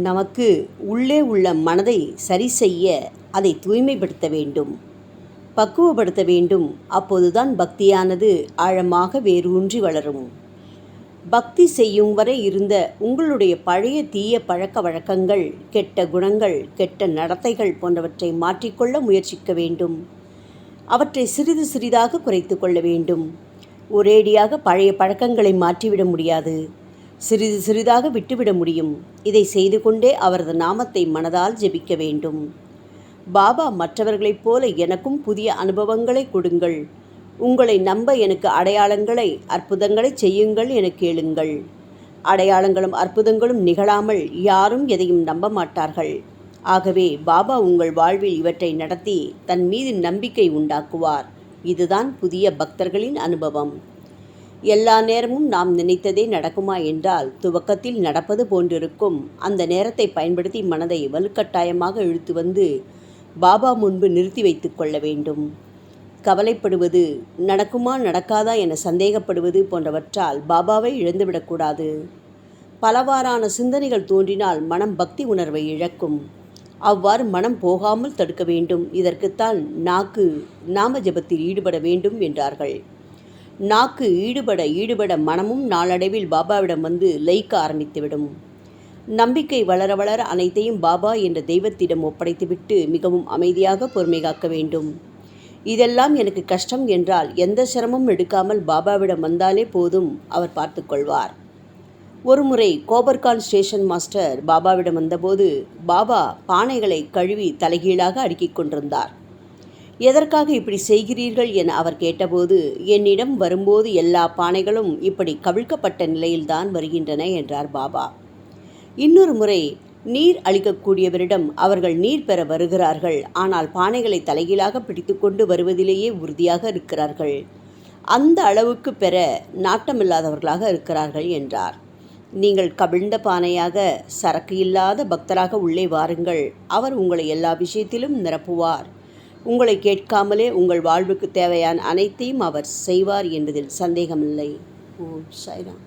நமக்கு உள்ளே உள்ள மனதை சரி செய்ய அதை தூய்மைப்படுத்த வேண்டும், பக்குவப்படுத்த வேண்டும். அப்போதுதான் பக்தியானது ஆழமாக வேரூன்றி வளரும். பக்தி செய்யும் வரை இருந்த உங்களுடைய பழைய தீய பழக்க வழக்கங்கள், கெட்ட குணங்கள், கெட்ட நடத்தைகள் போன்றவற்றை மாற்றிக்கொள்ள முயற்சிக்க வேண்டும். அவற்றை சிறிது சிறிதாக குறைத்து கொள்ள வேண்டும். ஒரேடியாக பழைய பழக்கங்களை மாற்றிவிட முடியாது. சிறிது சிறிதாக விட்டுவிட முடியும். இதை செய்து கொண்டே அவரது நாமத்தை மனதால் ஜெபிக்க வேண்டும். பாபா மற்றவர்களைப் போல எனக்கும் புதிய அனுபவங்களை கொடுங்கள், உங்களை நம்ப எனக்கு அடையாளங்களை, அற்புதங்களை செய்யுங்கள் என கேளுங்கள். அடையாளங்களும் அற்புதங்களும் நிகழாமல் யாரும் எதையும் நம்ப மாட்டார்கள். ஆகவே பாபா உங்கள் வாழ்வில் இவற்றை நடத்தி தன் மீது நம்பிக்கை உண்டாக்குவார். இதுதான் புதிய பக்தர்களின் அனுபவம். எல்லா நேரமும் நாம் நினைத்ததே நடக்குமா என்றால் துவக்கத்தில் நடப்பது போன்றிருக்கும். அந்த நேரத்தை பயன்படுத்தி மனதை வலுக்கட்டாயமாக இழுத்து வந்து பாபா முன்பு நிறுத்தி வைத்து கொள்ள வேண்டும். கவலைப்படுவது, நடக்குமா நடக்காதா என சந்தேகப்படுவது போன்றவற்றால் பாபாவை இழந்துவிடக்கூடாது. பலவாறான சிந்தனைகள் தோன்றினால் மனம் பக்தி உணர்வை இழக்கும். அவ்வாறு மனம் போகாமல் தடுக்க வேண்டும். இதற்குத்தான் நாக்கு நாம ஜபத்தில் ஈடுபட வேண்டும் என்றார்கள். நாக்கு ஈடுபட மனமும் நாளடைவில் பாபாவிடம் வந்து லயிக்க ஆரம்பித்துவிடும். நம்பிக்கை வளர வளர அனைத்தையும் பாபா என்ற தெய்வத்திடம் ஒப்படைத்துவிட்டு மிகவும் அமைதியாக பொறுமை காக்க வேண்டும். இதெல்லாம் எனக்கு கஷ்டம் என்றால் எந்த சிரமமும் எடுக்காமல் பாபாவிடம் வந்தாலே போதும், அவர் பார்த்து கொள்வார். ஒருமுறை கோபர்கான் ஸ்டேஷன் மாஸ்டர் பாபாவிடம் வந்தபோது பாபா பானைகளை கழுவி தலைகீழாக அடுக்கிக் கொண்டிருந்தார். எதற்காக இப்படி செய்கிறீர்கள் என அவர் கேட்டபோது, என்னிடம் வரும்போது எல்லா பானைகளும் இப்படி கவிழ்க்கப்பட்ட நிலையில்தான் வருகின்றன என்றார் பாபா. இன்னொரு முறை நீர் அளிக்கக்கூடியவரிடம் அவர்கள் நீர் பெற வருகிறார்கள், ஆனால் பானைகளை தலைகீழாக பிடித்து கொண்டு வருவதிலேயே உறுதியாக இருக்கிறார்கள். அந்த அளவுக்கு பெற நாட்டமில்லாதவர்களாக இருக்கிறார்கள் என்றார். நீங்கள் கவிழ்ந்த பானையாக, சரக்கு இல்லாத பக்தராக உள்ளே வாருங்கள். அவர் உங்களை எல்லா விஷயத்திலும் நிரப்புவார். உங்களை கேட்காமலே உங்கள் வாழ்வுக்கு தேவையான அனைத்தையும் அவர் செய்வார் என்பதில் சந்தேகமில்லை. ஓம் சாய்ராம்.